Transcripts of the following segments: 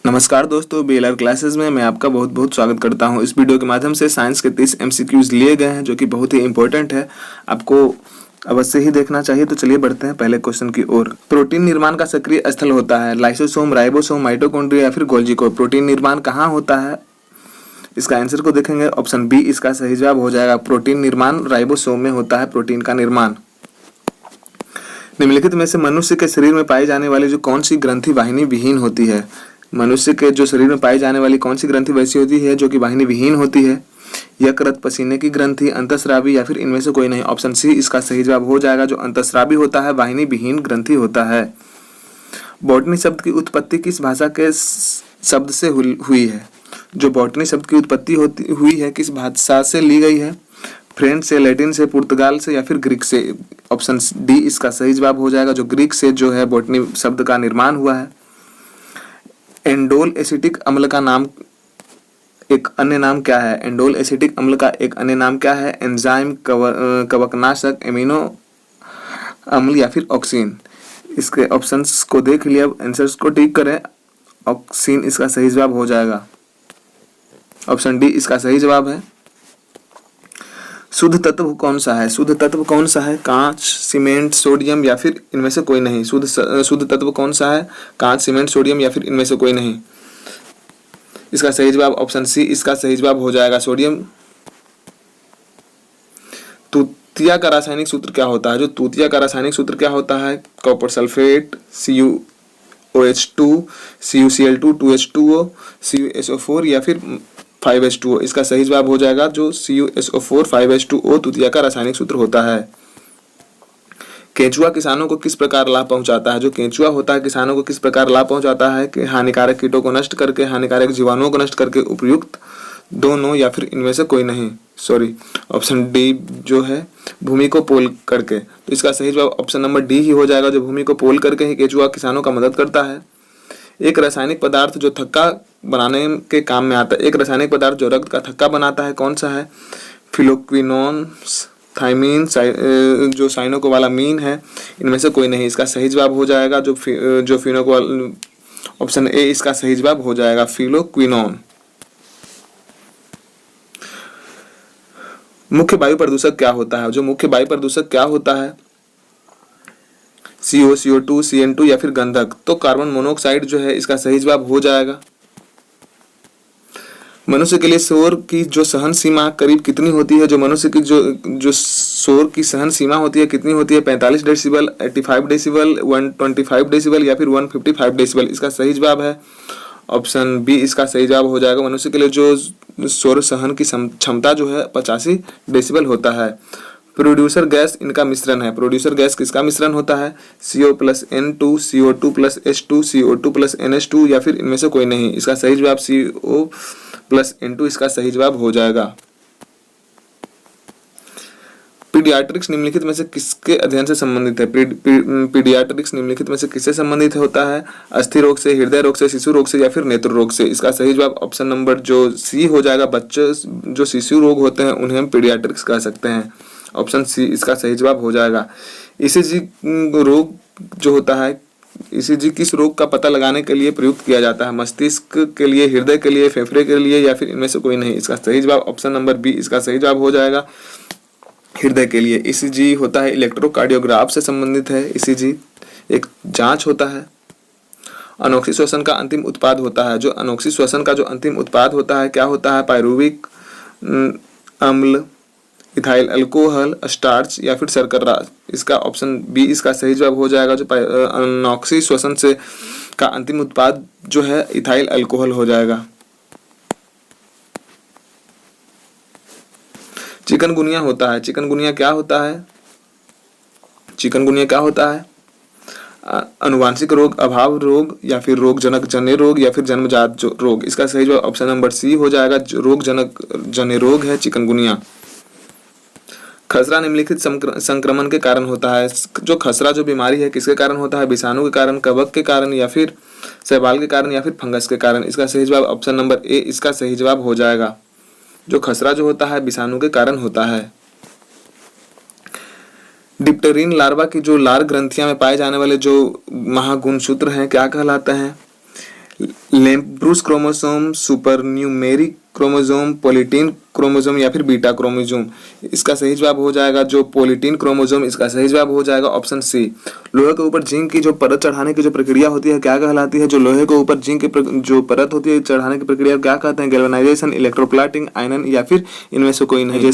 नमस्कार दोस्तों, BLR classes में मैं आपका बहुत बहुत स्वागत करता हूं। इस वीडियो के माध्यम से साइंस के 30 एमसीक्यूज लिए गए हैं जो कि बहुत ही इंपॉर्टेंट है, आपको अवश्य ही देखना चाहिए। तो चलिए बढ़ते हैं पहले क्वेश्चन की ओर। प्रोटीन निर्माण का सक्रिय स्थल होता है लाइसोसोम, राइबोसोम, माइटोकॉन्ड्रिया या फिर गोल्जी को। प्रोटीन निर्माण कहाँ होता है, इसका आंसर को देखेंगे। ऑप्शन बी इसका सही जवाब हो जाएगा। प्रोटीन निर्माण राइबोसोम में होता है, प्रोटीन का निर्माण। निम्नलिखित में से मनुष्य के शरीर में पाई जाने वाली जो कौन सी ग्रंथि वाहिनी विहीन होती है? मनुष्य के जो शरीर में पाई जाने वाली कौन सी ग्रंथि वैसी होती है जो कि वाहिनी विहीन होती है? यकृत, पसीने की ग्रंथि, अंतःस्रावी या फिर इनमें से कोई नहीं। ऑप्शन सी इसका सही जवाब हो जाएगा। जो अंतःस्रावी होता है वाहिनी विहीन ग्रंथि होता है। बॉटनी शब्द की उत्पत्ति किस भाषा के शब्द से हुई है? जो बॉटनी शब्द की उत्पत्ति हुई है किस भाषा से ली गई है? फ्रेंच से, लैटिन से, पुर्तगाल से या फिर ग्रीक से? ऑप्शन डी इसका सही जवाब हो जाएगा। जो ग्रीक से जो है बॉटनी शब्द का निर्माण हुआ है। एंडोल एसिटिक अम्ल का नाम एक अन्य नाम क्या है? एंडोल एसिटिक अम्ल का एक अन्य नाम क्या है? एंजाइम, कवकनाशक, एमिनो अम्ल या फिर ऑक्सीन? इसके ऑप्शंस को देख लिया, आंसर्स को टिक करें। ऑक्सीन इसका सही जवाब हो जाएगा। ऑप्शन डी इसका सही जवाब है। शुद्ध तत्व कौन सा है? शुद्ध तत्व कौन सा है? कांच, सीमेंट, सोडियम या फिर इनमें से कोई नहीं? शुद्ध तत्व कौन सा है? कांच, सीमेंट, सोडियम या फिर इनमें से कोई नहीं? इसका सही जवाब ऑप्शन सी इसका सही जवाब हो जाएगा, सोडियम। तूतिया का रासायनिक सूत्र क्या होता है? जो तूतिया का रासायनिक सूत्र क्या होता है? Copper sulphate, CuOH2, CuCl2, 2H2O, CuSO4 या फिर 5H2O? इसका सही जवाब हो जाएगा जो CuSO4, 5H2O तूतिया का रासायनिक सूत्र होता है। केंचुआ किसानों को किस प्रकार लाभ पहुंचाता है? जो केंचुआ होता है किसानों को किस प्रकार लाभ पहुंचाता है? कि हानिकारक कीटों को नष्ट करके, हानिकारक जीवाणुओं को नष्ट करके, उपयुक्त, दोनों या फिर इनमें से कोई नहीं? ऑप्शन डी जो है भूमि को पोल करके। तो इसका सही जवाब ऑप्शन नंबर डी ही हो जाएगा। जो भूमि को पोल करके ही केंचुआ किसानों का मदद करता है। एक रासायनिक पदार्थ जो थक्का बनाने के काम में आता है, एक रासायनिक पदार्थ जो रक्त का थक्का बनाता है, कौन सा है? फिलोक्विनोन्स, थाइमीन, जो साइनोकोबालामीन है, इनमें से कोई नहीं? इसका सही जवाब हो जाएगा जो फिनोकोबाल, ऑप्शन ए इसका सही जवाब हो जाएगा, फिलोक्विनोन। मुख्य वायु प्रदूषक क्या होता है? जो मुख्य वायु प्रदूषक क्या होता है? CO, CO2, CN2 या फिर गंधक? तो कार्बन मोनोऑक्साइड जो है इसका सही जवाब हो जाएगा। मनुष्य के लिए शोर की जो सहन सीमा करीब कितनी होती है? जो मनुष्य की जो शोर की सहन सीमा होती है कितनी होती है? 45 डेसिबल, 85 डेसिबल, 125 डेसिबल या फिर 155 डेसिबल? इसका सही जवाब है ऑप्शन बी इसका सही जवाब हो जाएगा। मनुष्य के लिए जो शोर सहन की क्षमता जो है 85 डेसिबल होता है। प्रोड्यूसर गैस इनका मिश्रण है। प्रोड्यूसर गैस किसका मिश्रण होता है? CO+N2, CO2+H2, CO2+NH2 या फिर इनमें से कोई नहीं? इसका सही जवाब CO+N2 इसका सही जवाब हो जाएगा। पीडियाट्रिक्स निम्नलिखित में से किसके अध्ययन से संबंधित है? पीडियाट्रिक्स निम्नलिखित में से किससे संबंधित होता है? अस्थि रोग से, हृदय रोग से, शिशु रोग से या फिर नेत्र रोग से? इसका सही जवाब ऑप्शन नंबर जो सी हो जाएगा। बच्चे जो शिशु रोग होते हैं उन्हें हम पीडियाट्रिक्स कह सकते हैं। ऑप्शन सी इसका सही जवाब हो जाएगा। ECG रोग जो होता है, ECG किस रोग का पता लगाने के लिए प्रयुक्त किया जाता है? मस्तिष्क के लिए, हृदय के लिए, फेफड़े के लिए या फिर इनमें से कोई नहीं? इसका सही जवाब ऑप्शन नंबर बी इसका सही जवाब हो जाएगा, हृदय के लिए। ECG होता है इलेक्ट्रोकार्डियोग्राफ से संबंधित है। ECG एक जांच होता है। अनोक्सी श्वसन का अंतिम उत्पाद होता है। जो अनोक्सी श्वसन का जो अंतिम उत्पाद होता है क्या होता है? पायरुविक अम्ल, इथाइल अल्कोहल, स्टार्च या फिर शर्करा? इसका ऑप्शन बी इसका सही जवाब हो जाएगा। जो अनोक्सी श्वसन से का अंतिम उत्पाद जो है इथाइल अल्कोहल हो जाएगा। चिकनगुनिया होता है। चिकनगुनिया क्या होता है? चिकनगुनिया क्या होता है? अनुवांशिक रोग, अभाव रोग या फिर रोगजनक जन्य रोग या फिर जन्मजात रोग? इसका सही जवाब ऑप्शन नंबर सी हो जाएगा। रोगजनक जन्य रोग है चिकनगुनिया। खसरा निम्नलिखित संक्रमण के कारण होता है। जो खसरा जो बीमारी है किसके कारण होता है? विषाणु के कारण, कवक के कारण या फिर शैवाल के कारण या फिर फंगस के कारण? इसका सही जवाब ऑप्शन नंबर ए इसका सही जवाब हो जाएगा। जो खसरा जो होता है विषाणु के कारण होता है। डिप्टेरिन लार्वा की जो लार ग्रंथियां में पाए जाने वाले जो महागुणसूत्र हैं क्या कहलाते हैं? लेम्ब्रूस chromosome, supernumerary chromosome, polytene chromosome या फिर बीटा क्रोमोसोम। इसका सही जवाब हो जाएगा जो पोलिटीन क्रोमोसोम, इसका सही जवाब हो जाएगा ऑप्शन सी। लोहे के ऊपर जिंक की जो परत चढ़ाने की जो प्रक्रिया होती है क्या कहलाती है? जो लोहे के ऊपर जिंक की जो परत होती है चढ़ाने की प्रक्रिया क्या कहते हैं? गैल्वेनाइजेशन, इलेक्ट्रोप्लाटिंग, आयनन या फिर इनमें से कोई नहीं।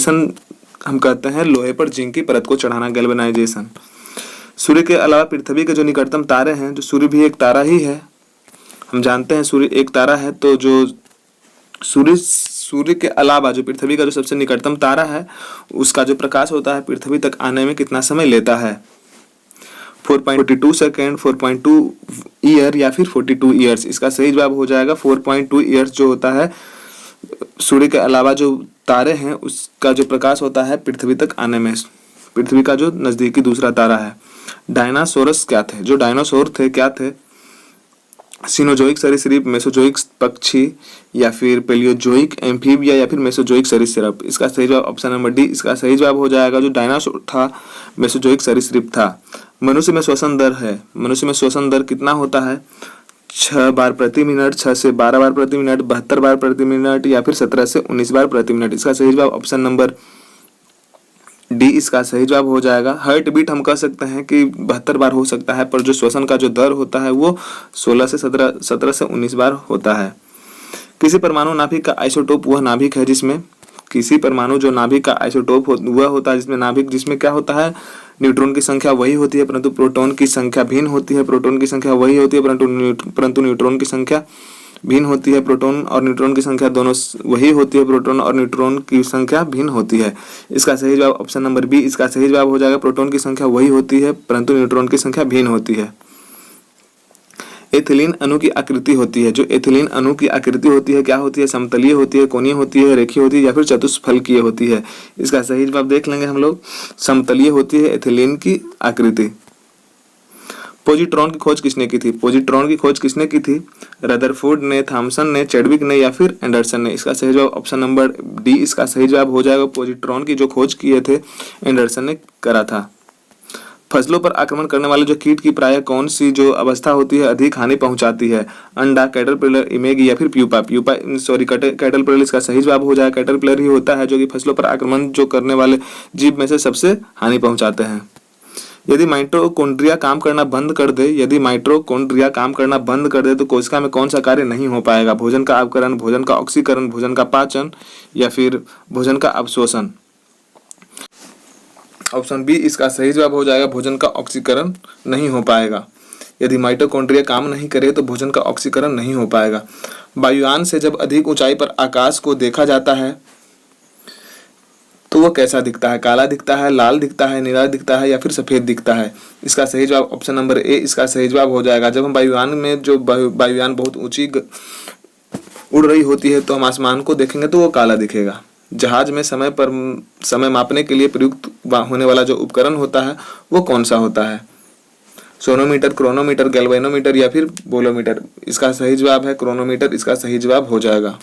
हम कहते हैं लोहे पर जिंक की परत को चढ़ाना, गैल्वेनाइजेशन। सूर्य के अलावा पृथ्वी के जो निकटतम तारे हैं, जो सूर्य भी एक तारा ही है, हम जानते हैं सूर्य एक तारा है, तो जो सूर्य के अलावा जो पृथ्वी का जो सबसे निकटतम तारा है उसका जो प्रकाश होता है पृथ्वी तक आने में कितना समय लेता है? 4.42 सेकेंड, 4.2 ईयर या फिर 42 ईयर्स। इसका सही जवाब हो जाएगा 4.2 ईयर्स जो होता है। सूर्य के अलावा जो तारे हैं उसका जो प्रकाश होता है पृथ्वी तक आने में, पृथ्वी का जो नजदीकी दूसरा तारा है। डायनासोरस क्या थे? जो डायनासोर थे क्या थे? सिनोजोइक सरीसृप, मेसोजोइक पक्षी या फिर पेलियोजोइक एम्फीबिया या फिर मेसोजोइक सरीसृप। इसका सही जवाब ऑप्शन नंबर डी, इसका सही जवाब हो जाएगा जो डायनासोर था मेसोजोइक सरीसृप था। मनुष्य में श्वसन दर है, मनुष्य में श्वसन दर कितना होता है? 6 बार प्रति मिनट, 6 से 12 बार प्रति मिनट, 72 बार प्रति मिनट या फिर 17 से 19 बार प्रति मिनट। इसका सही जवाब ऑप्शन नंबर डी, इसका सही जवाब हो जाएगा। हार्ट बीट हम कह सकते हैं कि 72 बार हो सकता है, पर जो श्वसन का जो दर होता है वो 16 से 17 से 19 बार होता है। किसी परमाणु नाभिक का आइसोटोप वह नाभिक है जिसमें, किसी परमाणु जो नाभिक का आइसोटोप वह होता है जिसमें नाभिक जिसमें क्या होता है? न्यूट्रॉन की संख्या वही होती है परंतु प्रोटॉन की संख्या भिन्न होती है। प्रोटॉन की संख्या वही होती है परंतु न्यूट्रॉन की संख्या भिन्न होती है। प्रोटॉन और न्यूट्रॉन की संख्या दोनों वही होती है, प्रोटॉन और न्यूट्रॉन की संख्या भिन्न होती है। इसका सही जवाब ऑप्शन नंबर बी, इसका सही जवाब हो जाएगा प्रोटॉन की संख्या वही होती है परंतु न्यूट्रॉन की संख्या भिन्न होती है। एथिलीन अणु की आकृति होती है, जो एथिलीन अणु की आकृति होती है क्या होती है? समतलीय होती है, कोणीय होती है, रेखीय होती है या फिर चतुष्फलकीय होती है। इसका सही जवाब देख लेंगे हम लोग, समतलीय होती है एथिलीन की आकृति। पॉजिट्रॉन की खोज किसने की थी? पॉजिट्रॉन की खोज किसने की थी? रदरफोर्ड ने, थॉमसन ने, चैडविक ने या फिर एंडरसन ने। इसका सही जवाब ऑप्शन नंबर डी, इसका सही जवाब हो जाएगा पॉजिट्रॉन की जो खोज किए थे एंडरसन ने करा था। फसलों पर आक्रमण करने वाले जो कीट की प्रायः कौन सी जो अवस्था होती है अधिक हानि पहुंचाती है? अंडा, कैटरपिलर, इमेगी या फिर प्यूपा। कैटरपिलर इसका सही जवाब हो जाएगा। कैटरपिलर ही होता है जो कि फसलों पर आक्रमण जो करने वाले जीव में से सबसे हानि पहुंचाते हैं। यदि माइटोकॉन्ड्रिया काम करना बंद कर दे, यदि माइटोकॉन्ड्रिया काम करना बंद कर दे तो कोशिका में कौन सा कार्य नहीं हो पाएगा? भोजन का अपकरण, भोजन का ऑक्सीकरण, भोजन का पाचन या फिर भोजन का अवशोषण। ऑप्शन बी इसका सही जवाब हो जाएगा, भोजन का ऑक्सीकरण नहीं हो पाएगा। यदि माइटोकॉन्ड्रिया काम नहीं करे तो भोजन का ऑक्सीकरण नहीं हो पाएगा। वायुयान से जब अधिक ऊंचाई पर आकाश को देखा जाता है तो वह कैसा दिखता है? काला दिखता है, लाल दिखता है, नीला दिखता है या फिर सफेद दिखता है? इसका सही जवाब ऑप्शन नंबर ए, इसका सही जवाब हो जाएगा। जब हम वायुयान में जो वायुयान बहुत ऊंची उड़ रही होती है तो हम आसमान को देखेंगे तो वो काला दिखेगा। जहाज में समय मापने के लिए प्रयुक्त होने वाला जो उपकरण होता है वो कौन सा होता है? सोनोमीटर, क्रोनोमीटर, गैल्वेनोमीटर या फिर बोलोमीटर। इसका सही जवाब है क्रोनोमीटर, इसका सही जवाब हो जाएगा।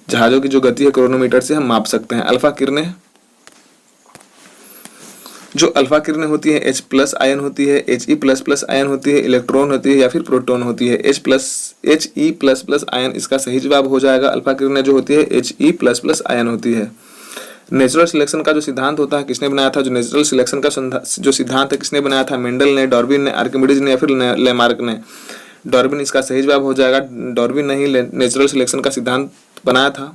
जहाजों की जो गति है क्रोनोमीटर से हम माप सकते हैं। अल्फा किरणें, जो अल्फा किरणें होती है H+ आयन होती है, He++ आयन होती है, इलेक्ट्रॉन होती है या फिर प्रोटॉन होती है। He++ आयन इसका सही जवाब हो जाएगा। अल्फा किरणें जो होती है He++ आयन होती है। नेचुरल सिलेक्शन का जो सिद्धांत होता है किसने बनाया था? जो नेचुरल सिलेक्शन का जो सिद्धांत है किसने बनाया था? मेंडल ने, डार्विन ने, आर्किमिडीज ने या फिर लेमार्क ने। डार्विन इसका सही जवाब हो जाएगा। डार्विन ने ही नेचुरल सिलेक्शन का सिद्धांत बनाया था।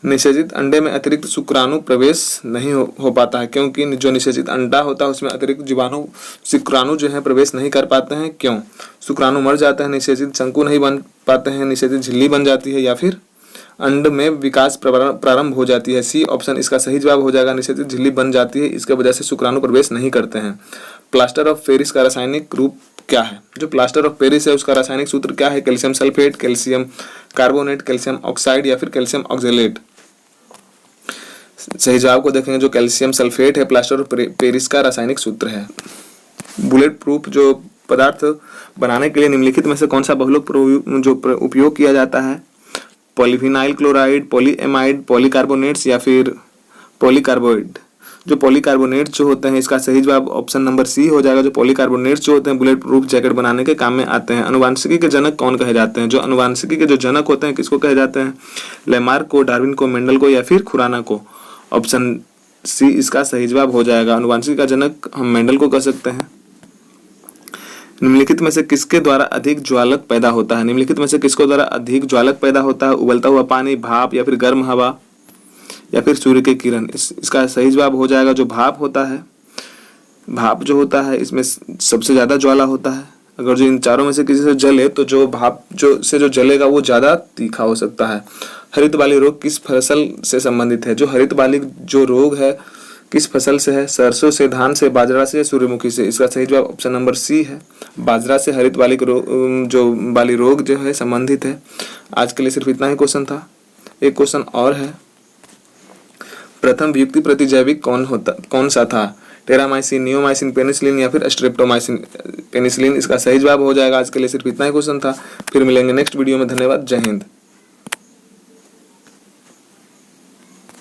निषेचित अंडे में अतिरिक्त शुक्राणु प्रवेश नहीं हो पाता है, क्योंकि जो निषेचित अंडा होता है उसमें अतिरिक्त जीवाणु शुक्राणु जो है प्रवेश नहीं कर पाते हैं। क्यों? शुक्राणु मर जाते हैं, निषेचित शंकु नहीं बन पाते हैं, निषेचित झिल्ली बन जाती है या फिर अंड में विकास प्रारंभ हो जाती है। सी ऑप्शन इसका सही जवाब हो जाएगा। निषेचित झिल्ली बन जाती है, इसके वजह से शुक्राणु प्रवेश नहीं करते हैं। प्लास्टर ऑफ पेरिस का रासायनिक रूप क्या है? जो प्लास्टर ऑफ पेरिस है उसका रासायनिक सूत्र क्या है? Calcium sulphate, calcium carbonate, calcium oxide या फिर कैल्शियम ऑक्जेलेट। सही जवाब को देखेंगे, जो कैल्शियम सल्फेट है प्लास्टर ऑफ पेरिस का रासायनिक सूत्र है। बुलेट प्रूफ जो पदार्थ बनाने के लिए निम्नलिखित में से कौन सा बहुलक जो उपयोग किया जाता है? पॉलीविनाइल क्लोराइड, पॉलीएमाइड, पॉलीकार्बोनेट्स या फिर पॉलीकार्बोइड। जो पॉलीकार्बोनेट जो होते हैं, इसका सही जवाब ऑप्शन नंबर सी हो जाएगा। जो पॉलीकार्बोनेट जो होते हैं बुलेट प्रूफ जैकेट बनाने के काम में आते हैं। अनुवांशिकी के जनक कौन कहे जाते हैं? जो अनुवांशिकी के जो जनक होते हैं किसको कहे जाते हैं? लेमार्क को, डार्विन को, मेंडल को या फिर खुराना को। ऑप्शन सी इसका सही जवाब हो जाएगा। अनुवांशिकी का जनक हम मेंडल को कह सकते हैं। निम्नलिखित में से किसके द्वारा अधिक ज्वालक पैदा होता है? निम्नलिखित में से किसके द्वारा अधिक ज्वालक पैदा होता है? उबलता हुआ पानी, भाप या फिर गर्म हवा या फिर सूर्य के किरण। इसका सही जवाब हो जाएगा जो भाप होता है। भाप जो होता है इसमें सबसे ज्यादा ज्वाला होता है। अगर जो इन चारों में से किसी से जले तो जो भाप जो जलेगा वो ज्यादा तीखा हो सकता है। हरित बाली रोग किस फसल से संबंधित है? जो हरित बाली जो रोग है किस फसल से है? सरसों से, धान से, बाजरा से या सूर्यमुखी से। इसका सही जवाब ऑप्शन नंबर सी है। बाजरा से हरित बाली जो बाली रोग जो है संबंधित है। आज के लिए सिर्फ इतना ही क्वेश्चन था। एक क्वेश्चन और है, प्रथम व्युत्पत्ति प्रतिजैविक कौन सा था? टेरामाइसिन, नियोमाइसिन, पेनिसिलिन या फिर स्ट्रेप्टोमाइसिन। पेनिसिलिन इसका सही जवाब हो जाएगा। आज के लिए सिर्फ इतना ही क्वेश्चन था। फिर मिलेंगे नेक्स्ट वीडियो में। धन्यवाद। जय हिंद।